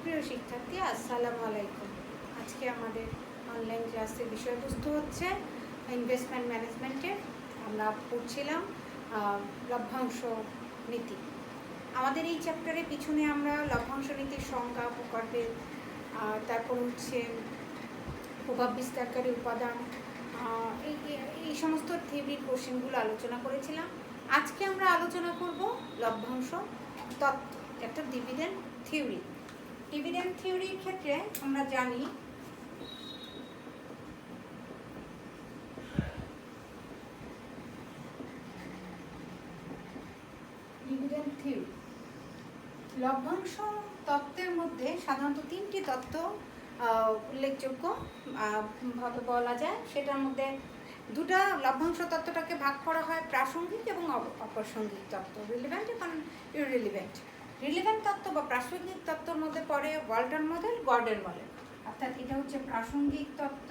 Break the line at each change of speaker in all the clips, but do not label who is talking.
সুপ্রিয় শিক্ষার্থী, আসসালামু আলাইকুম। আজকে আমাদের অনলাইন ক্লাসের বিষয়বস্তু হচ্ছে ইনভেস্টমেন্ট ম্যানেজমেন্টের। আমরা পড়ছিলাম লভ্যাংশ নীতি। আমাদের এই চ্যাপ্টারের পিছনে আমরা লভ্যাংশ নীতির সংজ্ঞা, প্রকারভেদ, তারপর হচ্ছে প্রভাব বিস্তারকারী উপাদান, এই সমস্ত থিওরির কোশ্চেনগুলো আলোচনা করেছিলাম। আজকে আমরা আলোচনা করব লভ্যাংশ তত্ত্ব, একটা ডিভিডেন্ড থিওরি। ডিভিডেন্ড থিওরির ক্ষেত্রে আমরা জানি ডিভিডেন্ড থিওরি লভ্যাংশ তত্ত্বের মধ্যে সাধারণত তিনটি তত্ত্ব উল্লেখযোগ্য ভাবে বলা যায়। সেটার মধ্যে দুটা লভ্যাংশ তত্ত্বটাকে ভাগ করা হয় প্রাসঙ্গিক এবং অপ্রাসঙ্গিক তত্ত্ব, রিলেভেন্ট এবং ইররিলেভেন্ট। রিলেভেন্ট তত্ত্ব বা প্রাসঙ্গিক তত্ত্বর মধ্যে পড়ে ওয়াল্টন মডেল, গর্ডন মডেল। অর্থাৎ এটা হচ্ছে প্রাসঙ্গিক তত্ত্ব,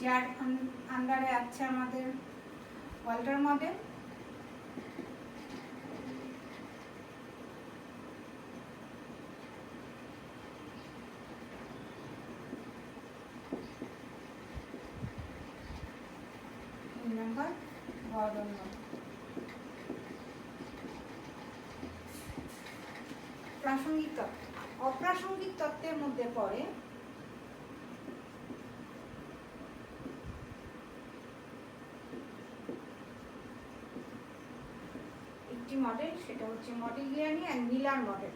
যার আন্ডারে আছে আমাদের Walton model, number Gordon model. প্রাসঙ্গিক তত্ত্ব। অপ্রাসঙ্গিক তত্ত্বের মধ্যে পড়ে একটি মডেল, সেটা হচ্ছে মডিলিয়ানি অ্যান্ড মিলার মডেল।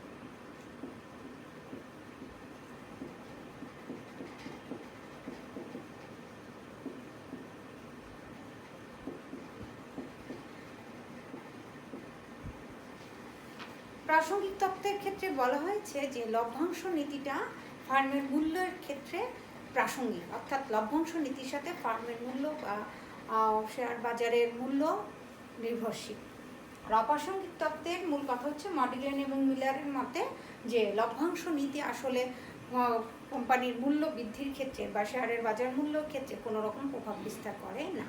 প্রাসঙ্গিক তত্ত্বের ক্ষেত্রে বলা হয়েছে যে লভ্যাংশ নীতিটা ফার্মের মূল্যের ক্ষেত্রে প্রাসঙ্গিক, অর্থাৎ লভ্যাংশ নীতির সাথে ফার্মের মূল্য বা শেয়ার বাজারের মূল্য নির্ভরশীল। আর অপ্রাসঙ্গিক তত্ত্বের মূল কথা হচ্ছে মডিলিয়ান এবং মিলারের মতে যে লভ্যাংশ নীতি আসলে কোম্পানির মূল্য বৃদ্ধির ক্ষেত্রে বা শেয়ারের বাজার মূল্যর ক্ষেত্রে কোনো রকম প্রভাব বিস্তার করে না।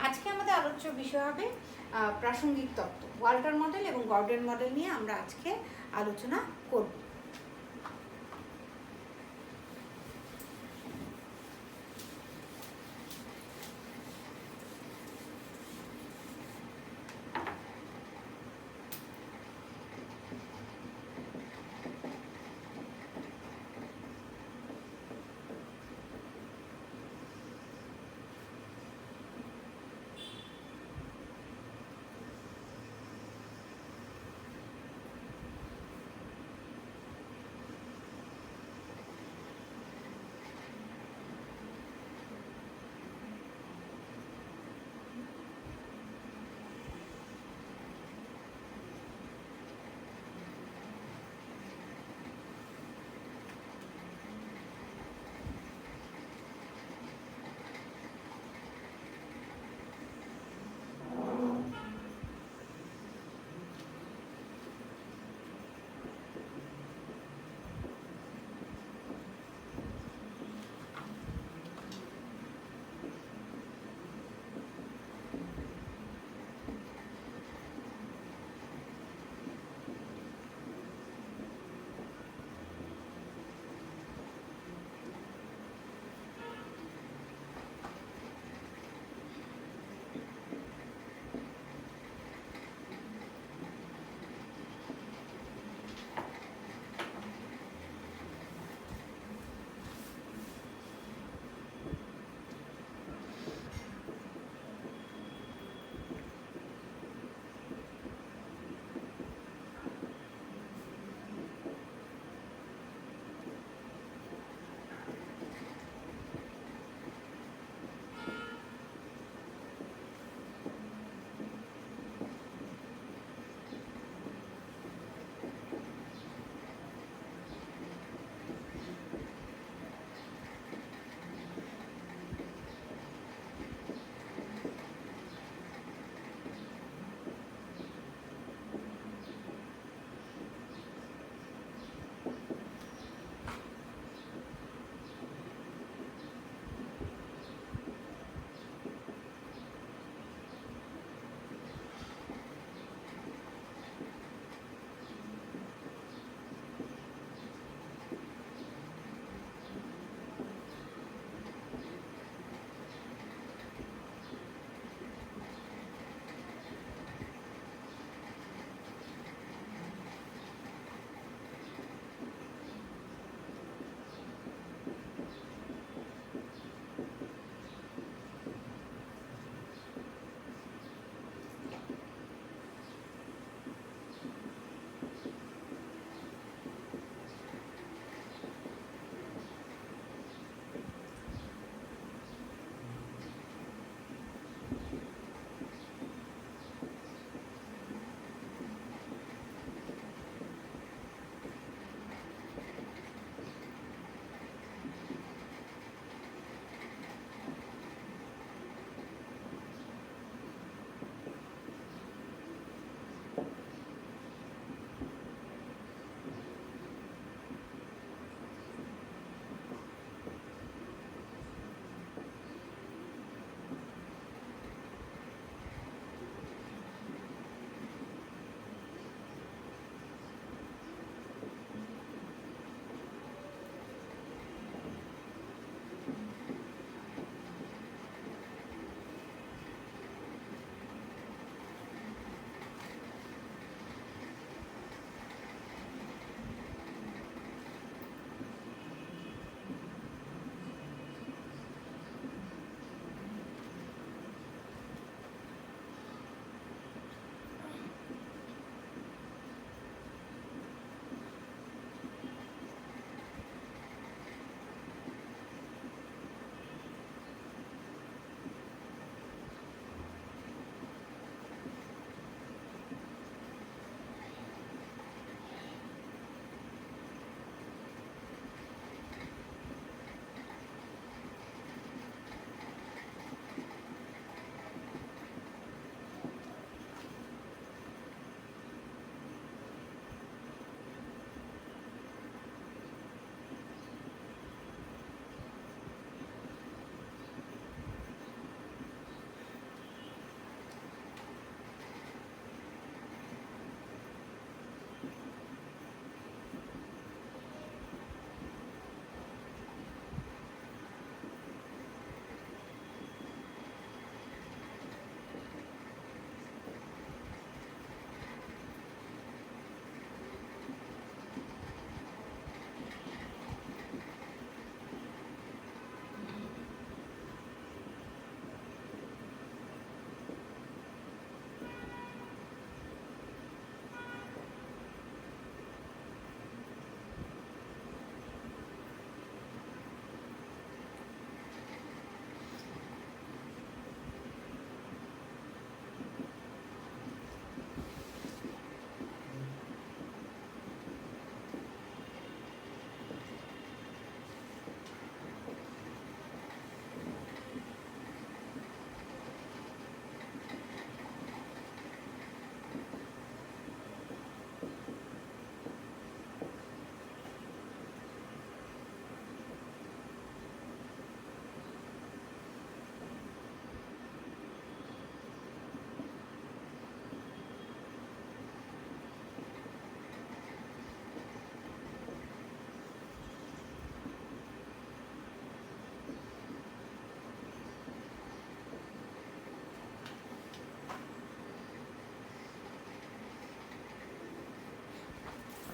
আজকে আমাদের আলোচ্য বিষয় হবে প্রাসঙ্গিক তত্ত্ব, ওয়াল্টন মডেল এবং গর্ডন মডেল নিয়ে আমরা আজকে আলোচনা করব।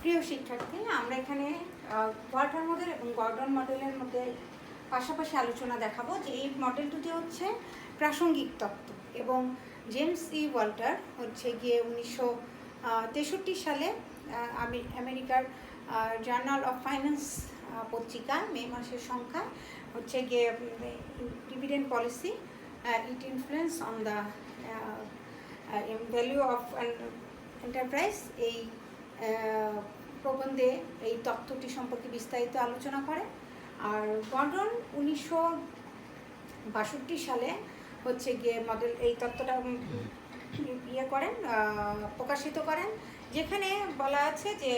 প্রিয় শিক্ষার্থী, আমরা এখানে ওয়াল্টার মডেল এবং গর্ডন মডেলের মধ্যে পাশাপাশি আলোচনা দেখাবো যে এই মডেল দুটি হচ্ছে প্রাসঙ্গিক তত্ত্ব এবং জেমস ই ওয়াল্টার হচ্ছে গিয়ে 1963 সালে আমেরিকার জার্নাল অফ ফাইন্যান্স পত্রিকা মে মাসের সংখ্যায় হচ্ছে গিয়ে dividend policy it influence on the value of enterprise এই প্রবন্ধে এই তত্ত্বটি সম্পর্কে বিস্তারিত আলোচনা করে। আর গর্ডন 1962 সালে হচ্ছে গিয়ে মডেল এই তত্ত্বটা প্রকাশিত করেন, যেখানে বলা আছে যে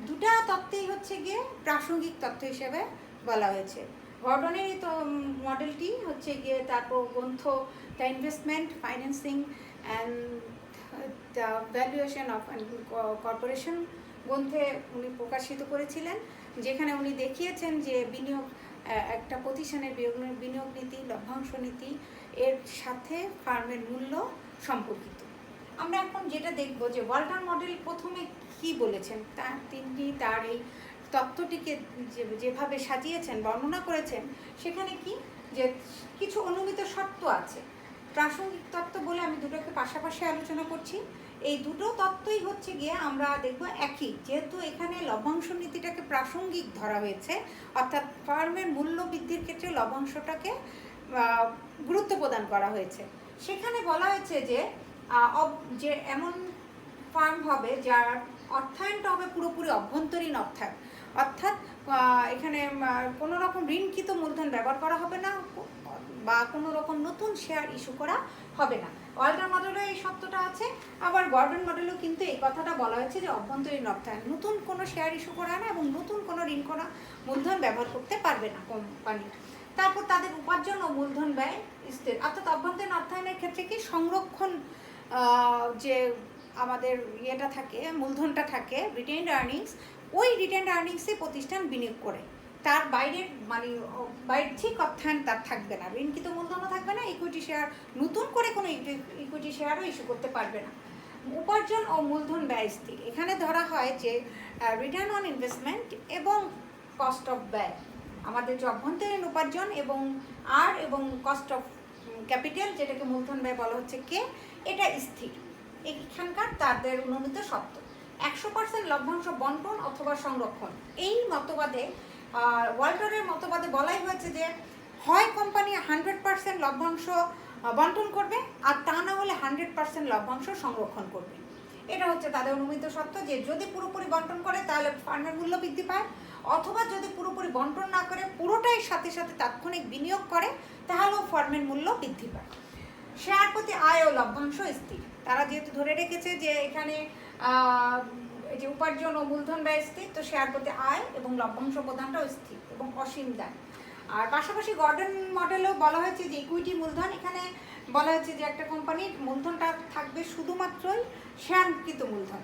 দুটা তত্ত্বই হচ্ছে গিয়ে প্রাসঙ্গিক তত্ত্ব হিসেবে বলা হয়েছে। গর্ডনের এই মডেলটি হচ্ছে গিয়ে তারপর গ্রন্থ the investment financing and the valuation of corporation গ্রন্থে উনি প্রকাশিত করেছিলেন, যেখানে উনি দেখিয়েছেন যে বিনিয়োগ একটা প্রতিষ্ঠানের বিনিয়োগ নীতি, লভ্যাংশ নীতি এর সাথে ফার্মের মূল্য সম্পর্কিত। আমরা এখন যেটা দেখব যে ওয়াল্টার মডেল প্রথমে কি বলেছেন, তিনি তার এই তত্ত্বটিকে যেভাবে সাজিয়েছেন, বর্ণনা করেছেন, সেখানে কি যে কিছু অনুমিত শর্ত আছে। প্রাসঙ্গিক তত্ত্ব বলে আমি দুটোকে পাশাপাশি আলোচনা করছি। এই দুটো তত্ত্বই হচ্ছে গিয়ে আমরা দেখব একই, যেহেতু এখানে লভ্যাংশ নীতিটাকে প্রাসঙ্গিক ধরা হয়েছে, অর্থাৎ ফার্মের মূল্য বৃদ্ধির ক্ষেত্রে লভ্যাংশটাকে গুরুত্ব প্রদান করা হয়েছে। সেখানে বলা হয়েছে যে এমন ফার্ম হবে যার অর্থায়নটা হবে পুরোপুরি অভ্যন্তরীণ অর্থায়ন, অর্থাৎ এখানে কোনো রকম ঋণকৃত মূলধন ব্যবহার করা হবে না বা কোনো রকম নতুন শেয়ার ইস্যু করা হবে না। ওয়াল্টার মডেলেও এই শর্তটা আছে, আবার গর্ডন মডেলেও কিন্তু এই কথাটা বলা হয়েছে যে অভ্যন্তরীণ অর্থায়ন, নতুন কোনো শেয়ার ইস্যু করা না এবং নতুন কোনো ঋণ করা মূলধন ব্যবহার করতে পারবে না কোম্পানি। তারপর তাদের উপার্জন ও মূলধন ব্যয় স্থির, অর্থাৎ অভ্যন্তরীণ অর্থায়নের ক্ষেত্রে কি সংরক্ষণ যে আমাদের ইয়েটা থাকে, মূলধনটা থাকে রিটেইনড আর্নিংস, ওই রিটেইনড আর্নিংসে প্রতিষ্ঠান বিনিয়োগ করে, তার বাইরের বাহ্যিক অর্থায়ন তার থাকবে না, ঋণকৃত মূলধনও থাকবে না, ইকুইটি শেয়ার নতুন করে কোনো ইকুইটি শেয়ারও ইস্যু করতে পারবে না। উপার্জন ও মূলধন ব্যয় স্থির, এখানে ধরা হয় যে রিটার্ন অন ইনভেস্টমেন্ট এবং কস্ট অফ ব্যয়, আমাদের যে অভ্যন্তরীণ উপার্জন এবং কস্ট অফ ক্যাপিটাল, যেটাকে মূলধন ব্যয় বলা হচ্ছে এটা স্থির। এখানকার তাদের অনুমিত শর্ত 100% লভ্যাংশ বন্টন অথবা সংরক্ষণ। এই মতবাদে ওয়াল্টারের মতবাদে বলাই হয়েছে যে হয় কোম্পানি 100% লভ্যাংশ বন্টন করবে, আর তা না হলে 100% লভ্যাংশ সংরক্ষণ করবে। এটা হচ্ছে তাদের অনুমিত শর্ত, যে যদি পুরোপুরি বন্টন করে তাহলে ফার্মের মূল্য বৃদ্ধি পায়, অথবা যদি পুরোপুরি বন্টন না করে পুরোটাই সাথে সাথে তাৎক্ষণিক বিনিয়োগ করে তাহলেও ফার্মের মূল্য বৃদ্ধি পায়। শেয়ার প্রতি আয় ও লভ্যাংশ স্থির, তারা যেহেতু ধরে রেখেছে যে এখানে যে উপার্জন ও মূলধন ব্যয় স্থির, তো শেয়ার প্রতি আয় এবং লভ্যাংশ প্রদানটাও স্থির এবং অসীম দেয়। আর পাশাপাশি গর্ডন মডেলেও বলা হয়েছে যে ইকুইটি মূলধন, এখানে বলা হয়েছে যে একটা কোম্পানির মূলধনটা থাকবে শুধুমাত্রই শেয়ারকৃত মূলধন,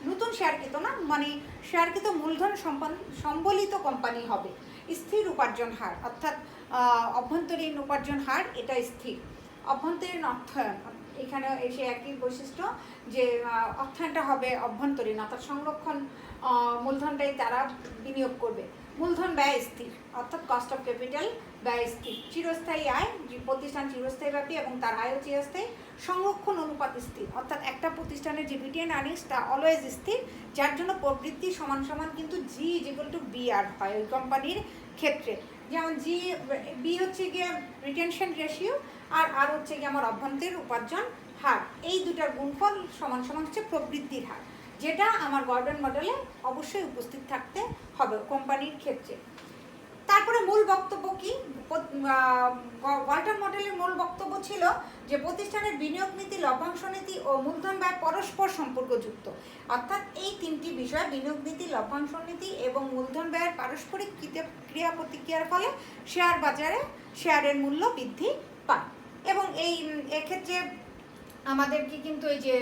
নতুন শেয়ারকৃত না, মানে শেয়ারকৃত মূলধন সম্বলিত কোম্পানি হবে। স্থির উপার্জন হার, অর্থাৎ অভ্যন্তরীণ উপার্জন হার এটা স্থির। অভ্যন্তরীণ অর্থায়ন, এখানে এসে একই বৈশিষ্ট্য যে অর্থায়নটা হবে অভ্যন্তরীণ, অর্থাৎ সংরক্ষণ মূলধনটাই তারা বিনিয়োগ করবে। মূলধন ব্যয় স্থির, অর্থাৎ কস্ট অফ ক্যাপিটাল ব্যয় স্থির। চিরস্থায়ী আয়, প্রতিষ্ঠান চিরস্থায়ীব্যাপী এবং তার আয়ও চিরস্থায়ী। সংরক্ষণ অনুপাত স্থির, অর্থাৎ একটা প্রতিষ্ঠানের যে রিটেইন আর্নিংস তা অলওয়েজ স্থির, যার জন্য প্রবৃদ্ধি সমান সমান কিন্তু G=BR হয় ওই কোম্পানির ক্ষেত্রে। যেমন বি হচ্ছে গিয়ে রিটেনশন রেশিও, আর হচ্ছে গিয়ে আমার অভ্যন্তরীণ উপার্জন হার, এই দুটার গুণফল সমান সমান হচ্ছে প্রবৃদ্ধির হার, যেটা আমার গর্ডন মডেলে অবশ্যই উপস্থিত থাকতে হবে কোম্পানির ক্ষেত্রে। তারপরে মূল বক্তব্য কি, ওয়াল্টার মডেলের মূল বক্তব্য ছিল যে প্রতিষ্ঠানের বিনিয়োগ নীতি, লভ্যাংশ নীতি ও মূলধন ব্যয় পরস্পর সম্পর্কযুক্ত, অর্থাৎ এই তিনটি বিষয় বিনিয়োগ নীতি, লভ্যাংশ নীতি এবং মূলধন ব্যয়ের পারস্পরিক ক্রিয়া প্রতিক্রিয়ার ফলে শেয়ার বাজারে শেয়ারের মূল্য বৃদ্ধি পায়। এবং এক্ষেত্রে আমাদেরকে কিন্তু এই যে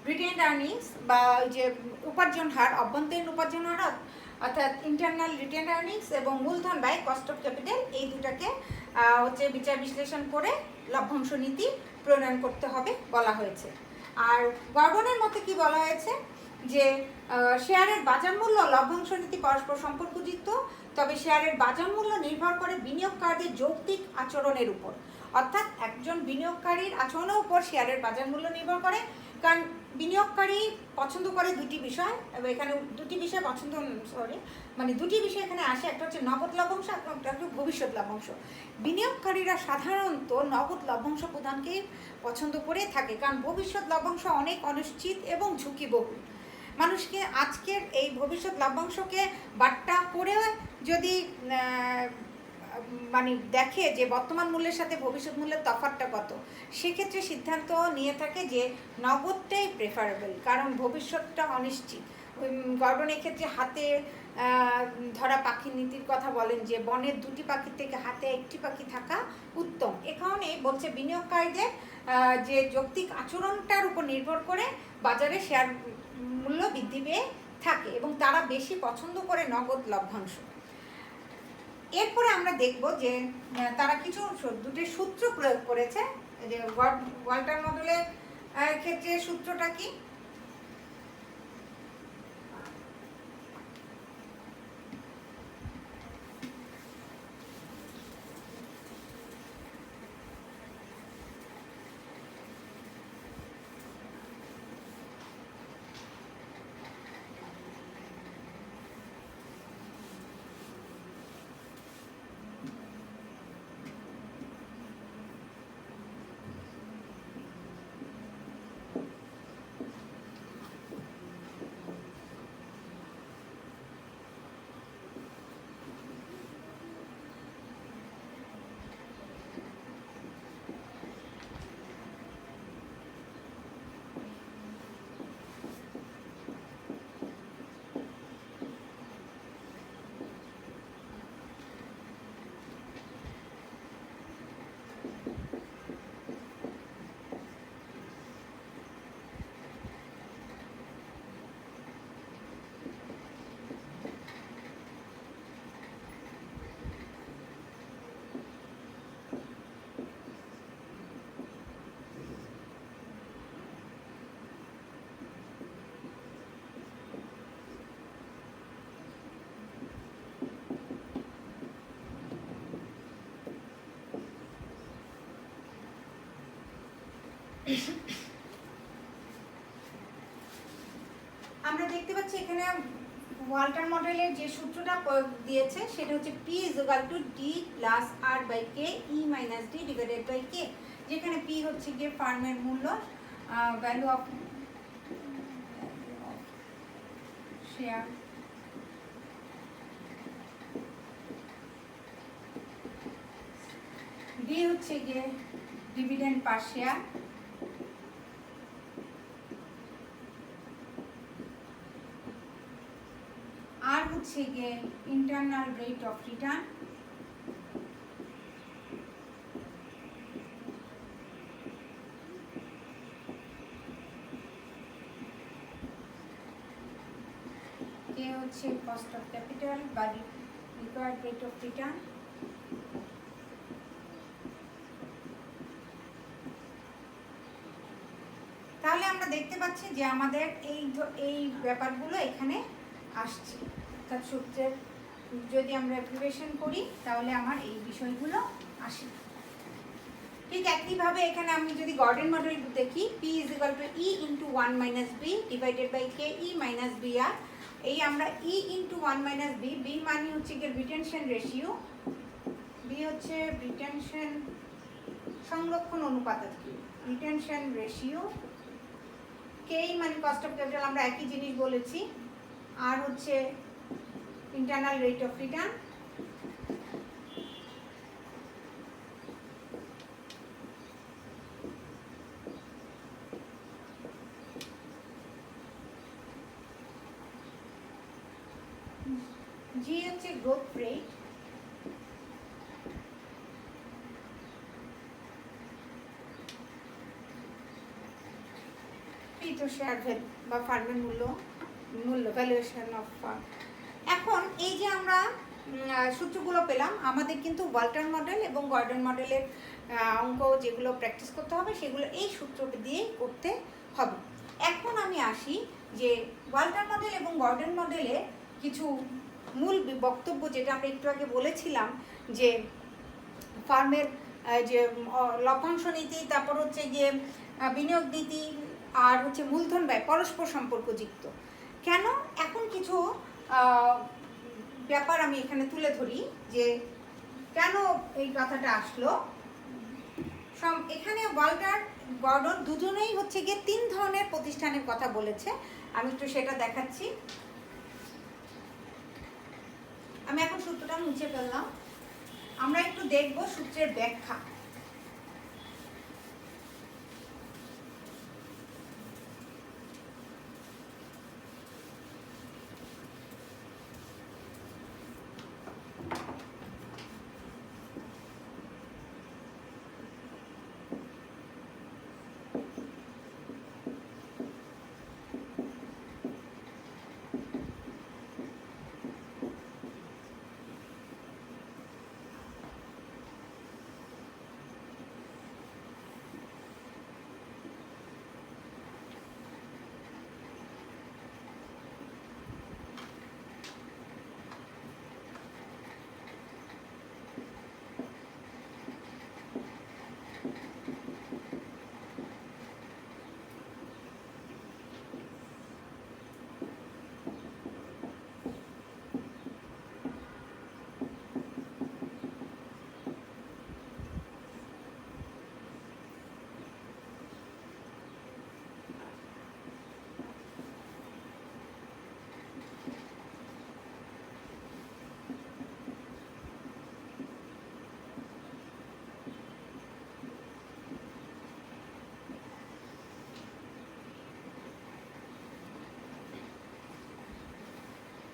রিটেইনড আর্নিংস বা ওই যে উপার্জন হার, অভ্যন্তরীণ উপার্জন হার অর্থাৎ ইন্টারনাল রিটেইনড আর্নিংস এবং মূলধন ব্যয় কস্ট অফ ক্যাপিটাল, এই দুটাকে হচ্ছে বিচার বিশ্লেষণ করে লভ্যাংশ নীতি প্রণয়ন করতে হবে বলা হয়েছে। আর গর্ডনের মতে কি বলা হয়েছে যে শেয়ারের বাজার মূল্য লভ্যাংশ নীতি পরস্পর সম্পর্কযুক্ত, তবে শেয়ারের বাজার মূল্য নির্ভর করে বিনিয়োগকারীদের যৌক্তিক আচরণের উপর। অর্থাৎ একজন বিনিয়োগকারীর আচরণের উপর শেয়ারের বাজার মূল্য নির্ভর করে, কারণ বিনিয়োগকারী পছন্দ করে দুটি বিষয়, এখানে দুটি বিষয় পছন্দ মানে দুটি বিষয় এখানে আসে, একটা হচ্ছে নগদ লভ্যাংশ, একটা হচ্ছে ভবিষ্যৎ লভ্যাংশ। বিনিয়োগকারীরা সাধারণত নগদ লভ্যাংশ প্রদানকেই পছন্দ করে থাকে, কারণ ভবিষ্যৎ লভ্যাংশ অনেক অনিশ্চিত এবং ঝুঁকিবহুল। মানুষকে আজকের এই ভবিষ্যৎ লভ্যাংশকে বাট্টা করে যদি মানে দেখে যে বর্তমান মূল্যের সাথে ভবিষ্যৎ মূল্যের তফাৎটা কত, সেক্ষেত্রে সিদ্ধান্ত নিয়ে থাকে যে নগদটাই প্রেফারেবল, কারণ ভবিষ্যৎটা অনিশ্চিত। গর্ডন এক্ষেত্রে হাতে ধরা পাখির নীতির কথা বলেন, যে বনের দুটি পাখির থেকে হাতে একটি পাখি থাকা উত্তম। এ কারণে বলছে বিনিয়োগকারীদের যে যৌক্তিক আচরণটার উপর নির্ভর করে বাজারে শেয়ার মূল্য বৃদ্ধি পেয়ে থাকে এবং তারা বেশি পছন্দ করে নগদ লভ্যাংশ। এরপরে আমরা দেখব যে তারা কিছু দুটি সূত্র প্রয়োগ করেছে, যে ওয়াল্টার মডেলের ক্ষেত্রে সূত্রটা কি। আমরা দেখতে পাচ্ছি এখানে ওয়াল্টার মডেলের যে সূত্রটা দিয়েছে সেটা হচ্ছে P = D + R/K E - D / K, যেখানে P হচ্ছে গিয়ে ফার্মের মূল্য, ভ্যালু অফ শেয়ার, D হচ্ছে গিয়ে ডিভিডেন্ড পার শেয়ার, আর হচ্ছে গিয়ে ইন্টারনাল রেট অফ রিটার্ন, কে হচ্ছে কস্ট অফ ক্যাপিটাল বা রিকোয়ার্ড রেট অফ রিটার্ন। তাহলে আমরা দেখতে পাচ্ছি যে আমাদের এই ব্যাপারগুলো এখানে আসছে, অর্থাৎ সূত্রের যদি আমরা অ্যাপ্লিকেশন করি তাহলে আমার এই বিষয়গুলো আসে। ঠিক একইভাবে এখানে আমি যদি গর্ডন মডেল দেখি, P = E × 1 - B / K E - BR, এই আমরা E × 1 - B, B মানে হচ্ছে গিয়ে রিটেনশন রেশিও, B হচ্ছে রিটেনশন সংরক্ষণ অনুপাত, রিটেনশন রেশিও, K মানে কস্ট অফ ক্যাপিটাল, আমরা একই জিনিস বলেছি, আর হচ্ছে internal rate of return, G হচ্ছে গ্রোথ রেট, P তো শেয়ার ভ্যালু বা ফার্মের মূল্য, ভ্যালুয়েশন অফ ফার্ম। এখন এই যে আমরা সূত্রগুলো পেলাম, আমাদের কিন্তু ওয়াল্টার মডেল এবং গর্ডন মডেলের অঙ্ক যেগুলো প্র্যাকটিস করতে হবে সেগুলো এই সূত্র দিয়েই করতে হবে। এখন আমি আসি যে ওয়াল্টার মডেল এবং গর্ডন মডেলে কিছু মূল বক্তব্য, যেটা আমরা একটু আগে বলেছিলাম যে ফার্মের যে লভ্যাংশ নীতি, তারপর হচ্ছে গিয়ে বিনিয়োগ নীতি আর হচ্ছে মূলধন ব্যয় পরস্পর সম্পর্কযুক্ত। কেন এখন কিছু ব্যাপার আমি এখানে তুলে ধরি যে কেন এই কথাটা আসলো। এখানে ওয়াল্টার গর্ডন দুজনেই হচ্ছে গিয়ে 3 ধরনের প্রতিষ্ঠানের কথা বলেছে। আমি একটু সেটা দেখাচ্ছি। আমি এখন সূত্রটা মুছে ফেললাম, আমরা একটু দেখব সূত্রের ব্যাখ্যা।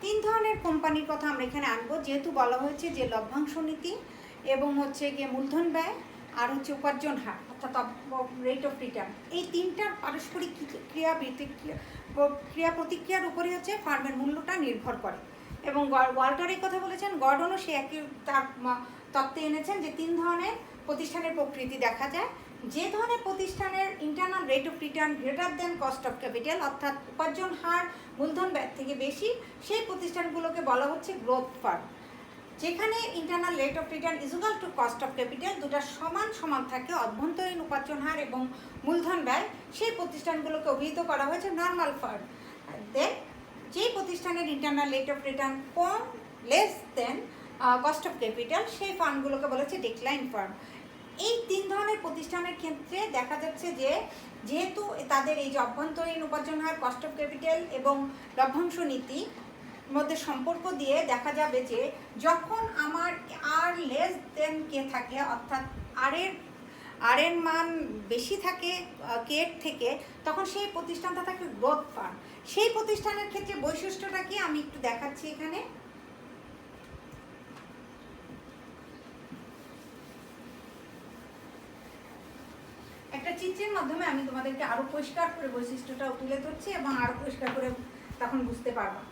তিন ধরনের কোম্পানির কথা আমরা এখানে আনবো, যেহেতু বলা হয়েছে যে লভ্যাংশ নীতি এবং হচ্ছে গিয়ে মূলধন ব্যয় আর হচ্ছে উপার্জন হার অর্থাৎ রেট অফ রিটার্ন। এই তিনটার পারস্পরিক ক্রিয়া প্রতিক্রিয়ার উপরে হচ্ছে ফার্মের মূল্যটা নির্ভর করে। এবং ওয়াল্টার এই কথা বলেছেন, গর্ডনও সে একই তার তত্ত্বে এনেছেন যে 3 ধরনের প্রতিষ্ঠানের প্রকৃতি দেখা যায়। যে ধরনের প্রতিষ্ঠানের internal rate of return greater than cost of capital, অর্থাৎ উপার্জন হার মূলধন ব্যয় থেকে বেশি, সেই প্রতিষ্ঠানগুলোকে বলা হচ্ছে গ্রোথ ফার্ম। যেখানে internal rate of return equal to cost of capital, দুটা সমান সমান থাকে, অভ্যন্তরীণ উপার্জন হার এবং মূলধন ব্যয়, সেই প্রতিষ্ঠানগুলোকে অভিহিত করা হয়েছে নর্মাল ফার্ম। দেন যেই প্রতিষ্ঠানের internal rate of return com, less than cost of capital, সেই ফার্মগুলোকে বলেছে ডিক্লাইন ফার্ম। এই 3 ধরনের প্রতিষ্ঠানের ক্ষেত্রে দেখা যাচ্ছে যে যেহেতু তাদের এই যে অভ্যন্তরীণ উপার্জন হার, কস্ট অফ ক্যাপিটাল এবং লভ্যাংশ নীতি মধ্যে সম্পর্ক দিয়ে দেখা যাবে যে যখন আমার আর লেস দেন কে থাকে, অর্থাৎ আর এর মান বেশি থাকে কে থেকে, তখন সেই প্রতিষ্ঠানটা থাকে গ্রোথ ফার্ম। সেই প্রতিষ্ঠানের ক্ষেত্রে বৈশিষ্ট্যটা কি আমি একটু দেখাচ্ছি এখানে। একটা চিত্রের মাধ্যমে আমি তোমাদেরকে আরো পরিষ্কার করে বৈশিষ্ট্যটাও তুলে ধরছি এবং আরো পরিষ্কার করে তখন বুঝতে পারবা।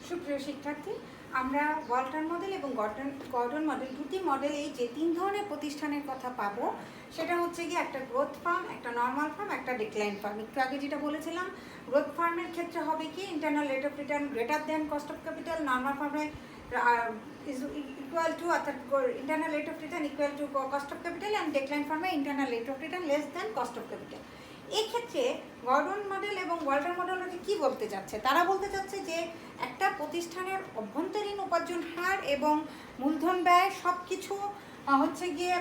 সুপ্রিয় শিক্ষার্থী, আমরা ওয়ালটন মডেল এবং গর্ডন মডেল দুটি মডেলেই যে 3 ধরনের প্রতিষ্ঠানের কথা পাবো সেটা হচ্ছে কি একটা গ্রোথ ফার্ম, একটা নর্মাল ফার্ম, একটা ডিক্লাইন ফার্ম। একটু আগে যেটা বলেছিলাম, গ্রোথ ফার্মের ক্ষেত্রে হবে কি internal rate of return greater than cost of capital, normal ফার্মে ইজ ইকুয়াল টু অর্থাৎ internal rate of return equal to cost of capital, and decline ফার্মে internal rate of return less than cost of capital. এই ক্ষেত্রে Gordon model এবং Walton model কী বলতে চাচ্ছে? তারা বলতে চাচ্ছে যে একটা প্রতিষ্ঠানের অভ্যন্তরীণ উপার্জন হার এবং মূলধন ব্যয় সব কিছু হচ্ছে গিয়ে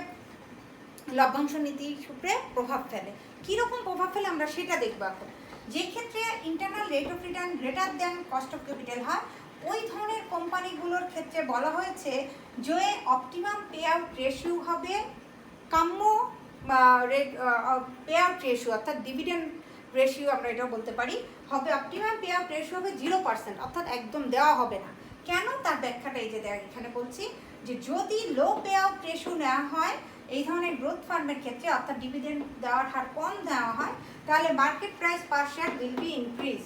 লভ্যাংশ নীতির উপরে প্রভাব ফেলে। কীরকম প্রভাব ফেলে আমরা সেটা দেখব এখন। যে ক্ষেত্রে internal rate of return greater than cost of capital হয়, ওই ধরনের কোম্পানিগুলোর ক্ষেত্রে বলা হয়েছে যে অপটিমাম পে আউট রেশিও হবে কাম্য পে আউট রেশিও অর্থাৎ ডিভিডেন্ড রেশিও আমরা এটাও বলতে পারি হবে, অপটিমাম পে আউট রেশিও হবে 0%, অর্থাৎ একদম দেওয়া হবে না। কেন? তার ব্যাখ্যাটা এই যে এখানে বলছি যে যদি লো পে আউট রেশিও নেওয়া হয় এই ধরনের গ্রোথ ফার্মের ক্ষেত্রে, অর্থাৎ ডিভিডেন্ড দেওয়ার হার কম দেওয়া হয়, তাহলে market price per share will be increase.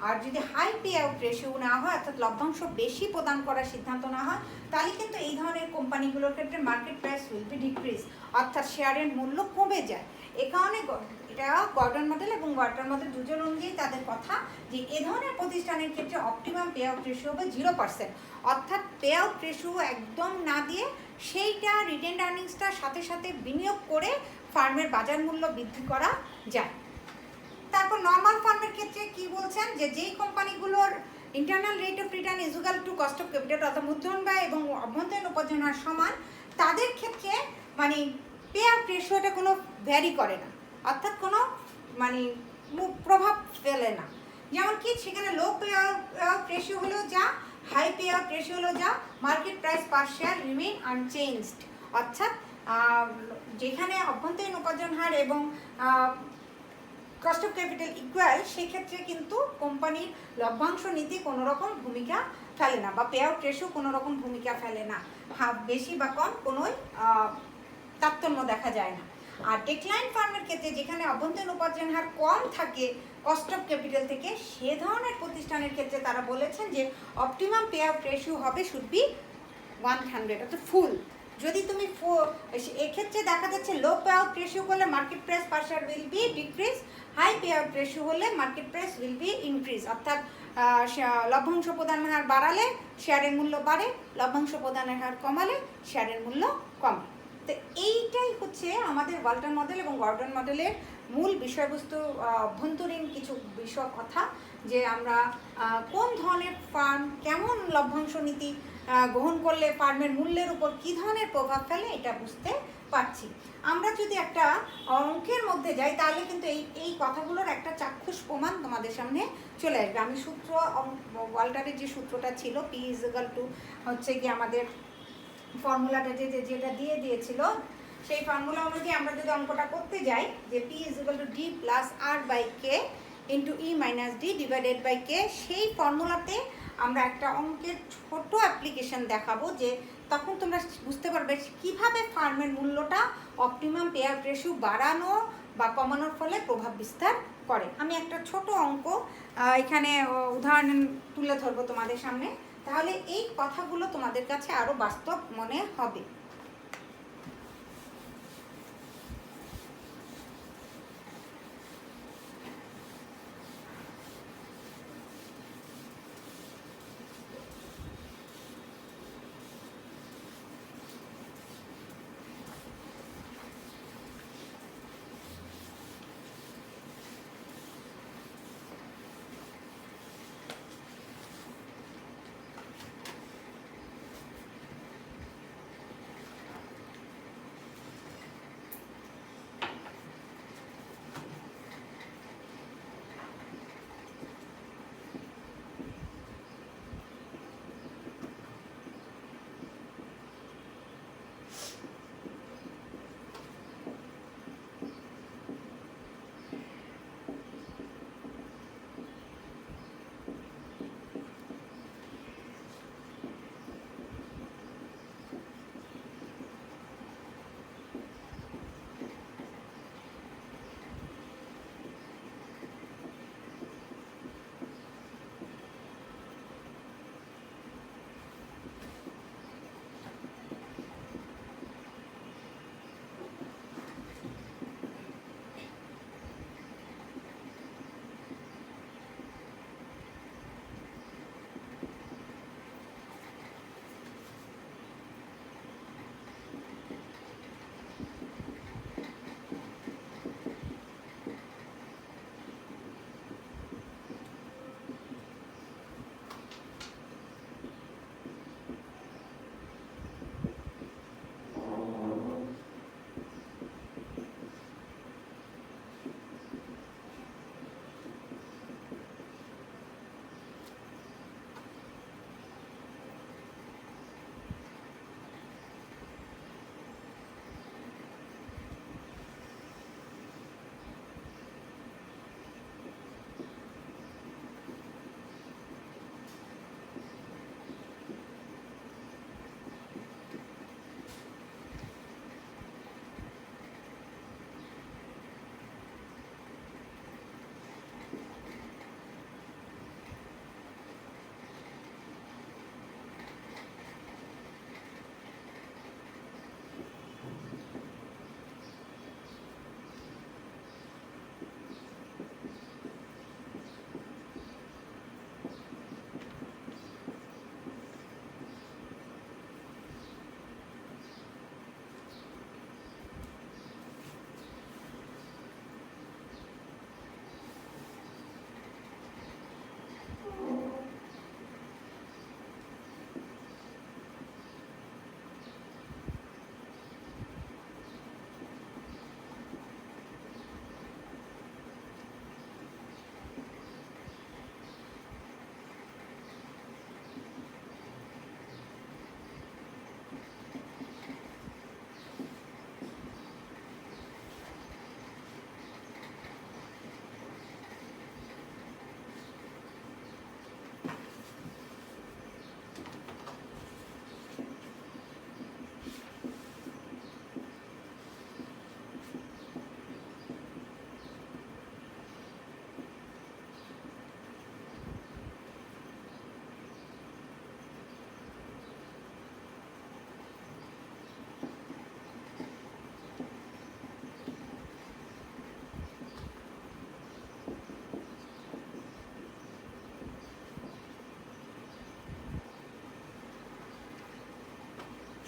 আর যদি হাই পে আউট রেশিও নেওয়া হয় অর্থাৎ লভ্যাংশ বেশি প্রদান করার সিদ্ধান্ত নেওয়া হয়, তাহলে কিন্তু এই ধরনের কোম্পানিগুলোর ক্ষেত্রে market price will be decrease, অর্থাৎ শেয়ারের মূল্য কমে যায়। এ কারণে এটা গর্ডন মডেল এবং ওয়ালটন মডেল দুজন অনুযায়ী তাদের কথা যে এ ধরনের প্রতিষ্ঠানের ক্ষেত্রে অপটিমাম পে আউট রেশিও হবে 0%, অর্থাৎ পে আউট রেশিও একদম না দিয়ে সেইটা রিটেন্ড আর্নিংসটার সাথে সাথে বিনিয়োগ করে ফার্মের বাজার মূল্য বৃদ্ধি করা যায়। তারপর নর্মাল ফার্মের ক্ষেত্রে কি বলছেন যে যেই কোম্পানিগুলোর internal rate of return is equal to cost of capital অর্থাৎ মূলধন ব্যয় এবং অভ্যন্তরীণ উপার্জন হার সমান, তাদের ক্ষেত্রে মানে পে আউট রেশিওটা কোনো ভ্যারি করে না, অর্থাৎ কোনো মানে প্রভাব ফেলে না। যেমন কি সেখানে লো পে আউট রেশিও হলো যা, হাই পে আউট রেশিও হলো যা, market price per share remain unchanged, অর্থাৎ যেখানে অভ্যন্তরীণ উপার্জন হার এবং কস্ট অফ ক্যাপিটাল ইকুয়াল, সেক্ষেত্রে কিন্তু কোম্পানির লভ্যাংশ নীতি কোনো রকম ভূমিকা ফেলে না বা পে আউট রেশিও কোনো রকম ভূমিকা ফেলে না, বেশি বা কম কোনোই তারতম্য দেখা যায় না। আর ডিক্লাইন ফার্মের ক্ষেত্রে যেখানে অভ্যন্তরীণ উপার্জন হার কম থাকে কস্ট অফ ক্যাপিটাল থেকে, সে ধরনের প্রতিষ্ঠানের ক্ষেত্রে তারা বলেছেন যে অপটিমাম পে আউট রেশিও হবে শুড বি 100, অর্থাৎ ফুল। যদি তুমি এক্ষেত্রে দেখা যাচ্ছে লো পে আউট রেশিও করলে market price per share will be decrease, high pay out ratio হলে market price will be increase, অর্থাৎ লভ্যাংশ প্রদানের হার বাড়ালে শেয়ারের মূল্য বাড়ে, লভ্যাংশ প্রদানের হার কমালে শেয়ারের মূল্য কমে। তো এইটাই হচ্ছে আমাদের ওয়ালটন মডেল এবং গর্ডন মডেলের মূল বিষয়বস্তু, অভ্যন্তরীণ কিছু বিষয় কথা, যে আমরা কোন ধরনের ফার্ম কেমন লভ্যাংশ নীতি গ্রহণ করলে ফার্মের মূল্যের উপর কী ধরনের প্রভাব ফেলে এটা বুঝতে পারছি। আমরা যদি একটা অঙ্কের মধ্যে যাই তাহলে কিন্তু এই কথাগুলোর একটা চাক্ষুষ প্রমাণ তোমাদের সামনে চলে আসবে। আমি সূত্র ওয়ালটনের যে সূত্রটা ছিল পি ইজ ইকুয়াল টু হচ্ছে কি আমাদের ফর্মুলাটা যেটা দিয়ে দিয়েছিল, সেই ফর্মুলা অনুযায়ী আমরা যদি অঙ্কটা করতে যাই যে P is equal to D plus R by K into E minus D divided by K, সেই ফর্মুলাতে আমরা একটা অঙ্কের ছোট অ্যাপ্লিকেশন দেখাবো, যে তখন তোমরা বুঝতে পারবে কিভাবে ফার্মের মূল্যটা অপটিমাম পে আউট রেশিও বাড়ানো বা কমানোর ফলে প্রভাব বিস্তার করে। আমি একটা ছোট অঙ্ক এখানে উদাহরণ তুলে ধরবো তোমাদের সামনে, তাহলে এই কথাগুলো তোমাদের কাছে আরও বাস্তব মনে হবে।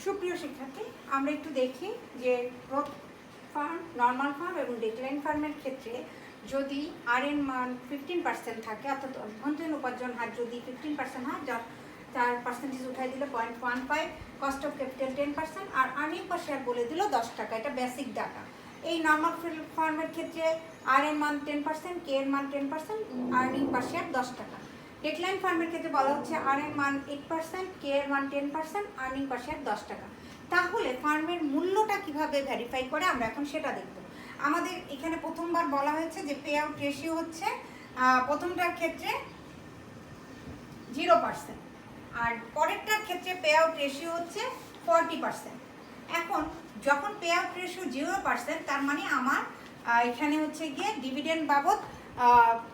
সুপ্রিয় শিক্ষার্থী, আমরা একটু দেখি যে গ্রোথ ফার্ম, নর্মাল ফার্ম এবং ডিক্লাইন ফার্মের ক্ষেত্রে যদি আর এর মান 15% থাকে, অর্থাৎ অভ্যন্তরীণ উপার্জন হার যদি 15% হয়, তার পার্সেন্টেজ উঠাই দিলে 0.15, কস্ট অফ ক্যাপিটাল 10% আর আর্নিং পার শেয়ার বলে দিল 10 টাকা। এটা বেসিক ডাটা। এই নর্মাল ফার্মের ক্ষেত্রে আর এর মান 10%, কে এর মান 10%, আর্নিং পার শেয়ার 10 টাকা। ডিক্লাইন ফার্মের ক্ষেত্রে বলা হচ্ছে আর এর মান 8%, কে এর মান 10%, আর্নিং পার শেয়ার 10 টাকা। তাহলে ফার্মের মূল্যটা কিভাবে ভেরিফাই করে আমরা এখন সেটা দেখব। আমাদের এখানে প্রথমবার বলা হয়েছে যে পে আউট রেশিও হচ্ছে প্রথমটার ক্ষেত্রে 0%, আর পরেরটার ক্ষেত্রে পে আউট রেশিও হচ্ছে 40%। এখন যখন পে আউট রেশিও 0%, তার মানে আমার এখানে হচ্ছে গিয়ে ডিভিডেন্ড বাবদ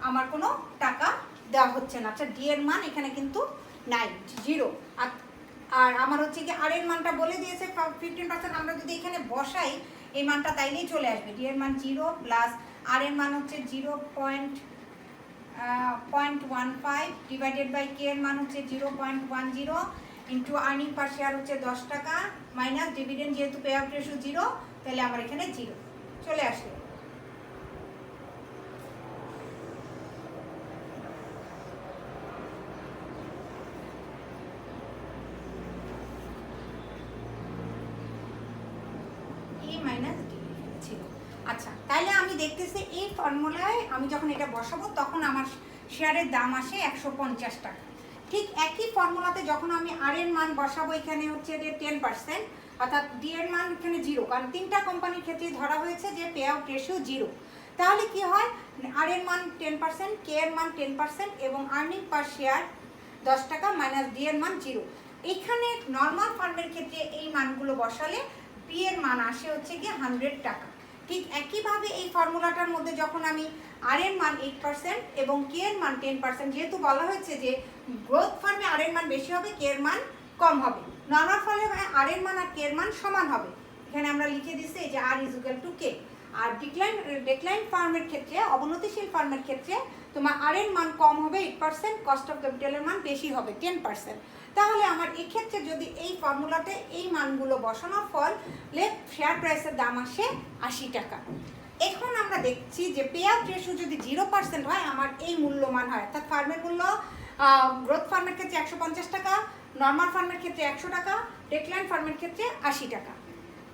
আমার কোনো টাকা দেওয়া হচ্ছে না, আচ্ছা ডি এর মান এখানে কিন্তু নাই, 0। আর আমার হচ্ছে কি আর এর মানটা বলে দিয়েছে 15%, আমরা যদি এখানে বসাই এই মানটা তাইলেই চলে আসবে। ডি এর মান 0 প্লাস আর এর মান হচ্ছে 0.15 ডিভাইডেড বাই কে এর মান হচ্ছে 0.10 ইন্টু আর্নিং পার শেয়ার হচ্ছে 10 টাকা মাইনাস ডিভিডেন্ড, যেহেতু পে আউট রেশিও 0, তাহলে আমার এখানে 0 চলে আসলো। আচ্ছা, তাহলে আমি দেখতেছি এই ফর্মুলায় আমি যখন এটা বসাবো তখন আমার শেয়ারের দাম আসে 150 টাকা। ঠিক একই ফর্মুলাতে যখন আমি আর এর মান বসাবো, এখানে হচ্ছে যে 10%, অর্থাৎ ডি এর মান এখানে 0, কারণ তিনটা কোম্পানির ক্ষেত্রে ধরা হয়েছে যে পে আউট রেশিও 0। তাহলে কি হয়, আর এর মান 10%, কে এর মান 10% এবং আর্নিং পার শেয়ার 10 টাকা মাইনাস ডি এর মান 0। এখানে নর্মাল ফার্মের ক্ষেত্রে এই মানগুলো বসালে পি এর মান আসে হচ্ছে গিয়ে 100 টাকা। ঠিক একইভাবে এই ফর্মুলাটার মধ্যে যখন আমি আর এর মান 8% এবং কে এর মান 10%, যেহেতু বলা হয়েছে যে গ্রোথ ফার্মে আর এর মান বেশি হবে, কে এর মান কম হবে, নর্মাল ফার্মে আর এর মান আর কে এর মান সমান হবে। এখানে আমরা লিখে দিচ্ছি যে R is equal to K. আর ডিক্লাইন ফার্মের ক্ষেত্রে, অবনতিশীল ফার্মের ক্ষেত্রে তোমার আর এর মান কম হবে 8%, কস্ট অফ ক্যাপিটালের মান বেশি হবে 10%। তাহলে আমার এক্ষেত্রে যদি এই ফর্মুলাতে এই মানগুলো বসানোর ফলে শেয়ার প্রাইসের দাম আসে 80 টাকা। এখন আমরা দেখছি যে পে আউট রেশিও যদি 0% হয়, আমার এই মূল্যমান হয়, অর্থাৎ ফার্মের মূল্য গ্রোথ ফার্মের ক্ষেত্রে 150 টাকা, নর্মাল ফার্মের ক্ষেত্রে 100 টাকা, ডিক্লাইন ফার্মের ক্ষেত্রে 80 টাকা।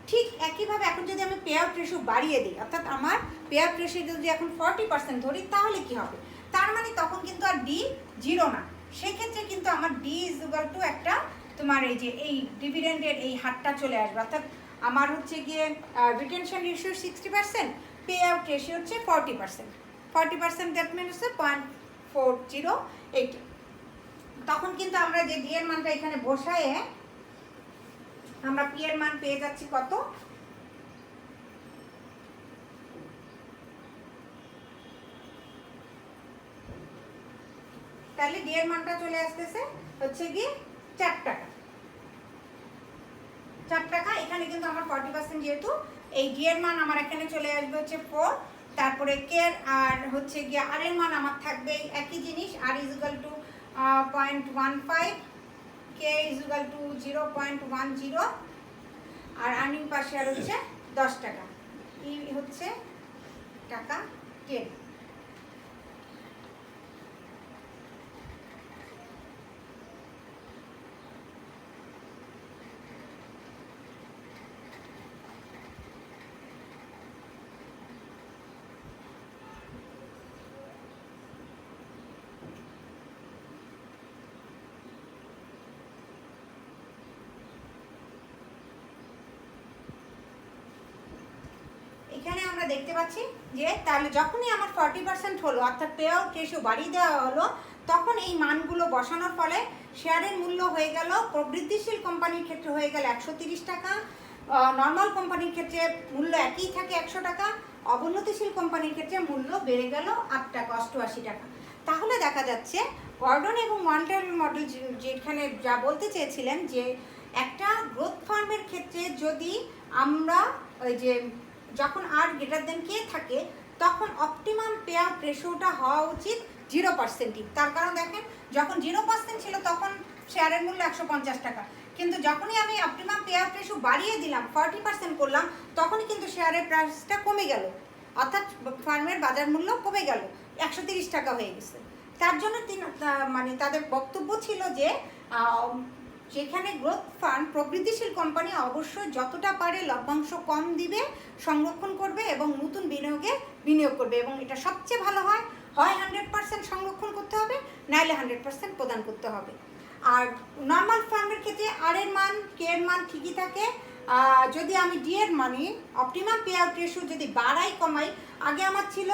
ঠিক একইভাবে এখন যদি আমি পে আউট রেশিও বাড়িয়ে দিই, অর্থাৎ আমার পে আউট রেশিও যদি এখন 40% ধরি, তাহলে কি হবে, তার মানে তখন কিন্তু আর ডি 0 না, সেক্ষেত্রে কিন্তু আমার ডি ইজ ইকুয়াল টু একটা তোমার এই যে এই ডিভিডেন্ডের এই হারটা চলে আসবে, অর্থাৎ আমার হচ্ছে গিয়ে retention ratio 60%, pay out ratio হচ্ছে 40%, দ্যাট মিনস হচ্ছে 0.408। তখন কিন্তু আমরা যে ডি এর মানটা এখানে বসায়ে আমরা পি এর মান পেয়ে যাচ্ছি কত, তাহলে ডি এর মানটা চলে আসতেছে হচ্ছে কি 4 টাকা। 4 টাকা। এখানে কিন্তু আমার 40%, যেহেতু এই ডি এর মান আমার এখানে চলে আসবে হচ্ছে 4, তারপরে কে আর হচ্ছে গিয়ে আর এর মান আমার থাকবে একই জিনিস, R is equal to 0.15, K is equal to 0.10 আর আর্নিং পার শেয়ার হচ্ছে 10 টাকা, এই হচ্ছে টাকা 10। এখানে আমরা দেখতে পাচ্ছি যে তাহলে যখনই আমার 40% হলো, অর্থাৎ পে আউট রেশিও বাড়িয়ে দেওয়া হলো, তখন এই মানগুলো বসানোর ফলে শেয়ারের মূল্য হয়ে গেল, প্রবৃদ্ধিশীল কোম্পানির ক্ষেত্রে হয়ে গেল 130 টাকা, নর্মাল কোম্পানির ক্ষেত্রে মূল্য একই থাকে 100 টাকা, অবনতিশীল কোম্পানির ক্ষেত্রে মূল্য বেড়ে গেল 8 টাকা, 88 টাকা। তাহলে দেখা যাচ্ছে গর্ডন এবং মন্টেল মডেল যেখানে যা বলতে চেয়েছিলেন যে একটা গ্রোথ ফার্মের ক্ষেত্রে যদি আমরা ওই যে যখন আর গ্রেটার দেন কে থাকে, তখন অপটিমাম পে আউট রেশিওটা হওয়া উচিত 0%। তার কারণ দেখেন, যখন 0% ছিল তখন শেয়ারের মূল্য 150 টাকা,
কিন্তু যখনই আমি অপটিমাম পে আউট রেশিও বাড়িয়ে দিলাম, 40% করলাম, তখনই কিন্তু শেয়ারের প্রাইসটা কমে গেল, অর্থাৎ ফার্মের বাজার মূল্য কমে গেল, 130 টাকা হয়ে গেছে। তার জন্য মানে তাদের বক্তব্য ছিল যে যেখানে গ্রোথ ফান্ড প্রবৃদ্ধিশীল কোম্পানি অবশ্যই যতটা পারে লভ্যাংশ কম দিবে, সংরক্ষণ করবে এবং নতুন বিনিয়োগে বিনিয়োগ করবে, এবং এটা সবচেয়ে ভালো হয় 100% সংরক্ষণ করতে হবে, নাইলে 100% প্রদান করতে হবে। আর নর্মাল ফান্ডের ক্ষেত্রে আর এর মান কে এর মান ঠিকই থাকে। যদি আমি ডি এর মানে অপটিমাম পে আউট রেশিও যদি বাড়াই কমাই, আগে আমার ছিল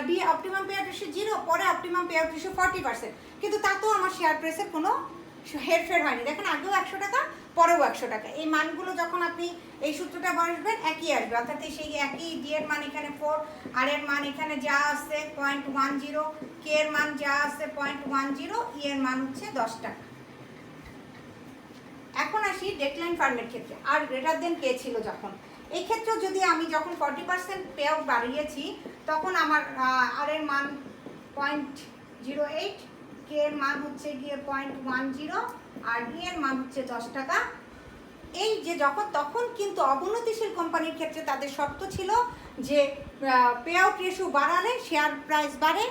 D optimum pay out ratio 0, পরে অপটিমাম পে আউট রেশিও 40%, কিন্তু তাতেও আমার শেয়ার প্রাইসের কোনো হেরফের হয়নি। দেখেন আগেও 100 টাকা, পরেও 100 টাকা। এই মানগুলো যখন আপনি এই সূত্রটা বসবেন একই আসবে, অর্থাৎ সেই একই ডি এর মান এখানে 4, আর এর মান এখানে যা আছে 0.10, কে এর মান যা আছে 0.10, ই এর মান হচ্ছে 10 টাকা। এখন আসি ডেক্লাইন ফার্মের ক্ষেত্রে, আর গ্রেটার দেন কে ছিল যখন, এই ক্ষেত্রেও যদি আমি যখন 40% পে আউট বাড়িয়েছি, তখন আমার আর এর মান 0.08, কে এর মান হচ্ছে গিয়ে 0.10, আর ডি এর মান হচ্ছে 10 টাকা। এই যে তখন কিন্তু অবনতিশীল কোম্পানির ক্ষেত্রে তাদের শর্ত ছিল যে পে আউট রেশিও বাড়ালে শেয়ার প্রাইস বাড়ে,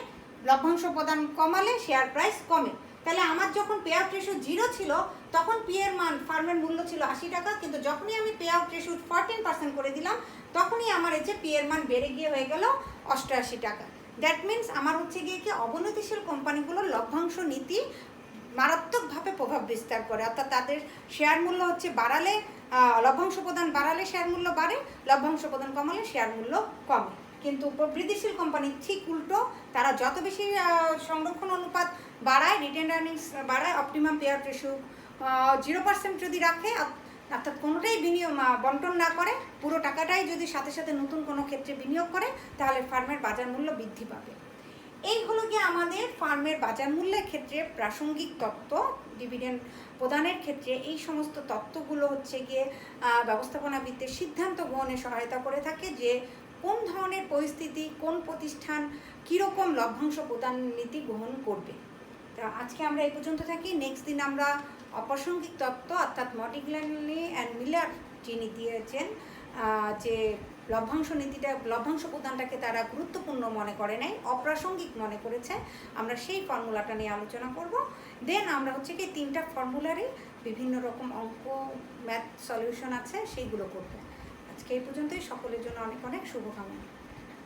লভ্যাংশ প্রদান কমালে শেয়ার প্রাইস কমে। তাহলে আমার যখন পে আউট রেশিও 0 ছিল, তখন পি এর মান ফার্মের মূল্য ছিল 80 টাকা, কিন্তু যখনই আমি পে আউট রেশিও 14% করে দিলাম, তখনই আমার এই যে পি এর মান বেড়ে গিয়ে হয়ে গেল 88 টাকা। দ্যাট মিনস আমার হচ্ছে গিয়ে কি অবনতিশীল কোম্পানিগুলোর লভ্যাংশ নীতি মারাত্মকভাবে প্রভাব বিস্তার করে, অর্থাৎ তাদের শেয়ার মূল্য হচ্ছে বাড়ালে লভ্যাংশ প্রদান বাড়ালে শেয়ার মূল্য বাড়ে, লভ্যাংশ প্রদান কমালে শেয়ার মূল্য কমে। কিন্তু প্রবৃদ্ধিশীল কোম্পানি ঠিক উল্টো, তারা যত বেশি সংরক্ষণ অনুপাত বাড়ায়, রিটেন আর্নিংস বাড়ায়, অপটিমাম পে আউট রেশিও 0% যদি রাখে, অর্থাৎ কোনোটাই বিনিয়োগ বন্টন না করে, পুরো টাকাটাই যদি সাথে সাথে নতুন কোনো ক্ষেত্রে বিনিয়োগ করে, তাহলে ফার্মের বাজার মূল্য বৃদ্ধি পাবে। এই হলো গিয়ে আমাদের ফার্মের বাজার মূল্যের ক্ষেত্রে প্রাসঙ্গিক তত্ত্ব। ডিভিডেন্ড প্রদানের ক্ষেত্রে এই সমস্ত তত্ত্বগুলো হচ্ছে গিয়ে ব্যবস্থাপনাবিদদের সিদ্ধান্ত গ্রহণে সহায়তা করে থাকে, যে কোন ধরনের পরিস্থিতি কোন প্রতিষ্ঠান কীরকম লভ্যাংশ প্রদান নীতি গ্রহণ করবে। তা আজকে আমরা এই পর্যন্ত থাকি। নেক্সট দিন আমরা অপ্রাসঙ্গিক তত্ত্ব, অর্থাৎ মডিগ্ল্যানি অ্যান্ড মিলার যিনি দিয়েছেন যে লভ্যাংশ প্রদানটাকে তারা গুরুত্বপূর্ণ মনে করে নাই, অপ্রাসঙ্গিক মনে করেছে, আমরা সেই ফর্মুলাটা নিয়ে আলোচনা করব। দেন আমরা হচ্ছে কি 3টা ফর্মুলারই বিভিন্ন রকম অঙ্ক ম্যাথ সলিউশন আছে, সেইগুলো করব। আজকে এই পর্যন্তই। সকলের জন্য অনেক অনেক শুভকামনা।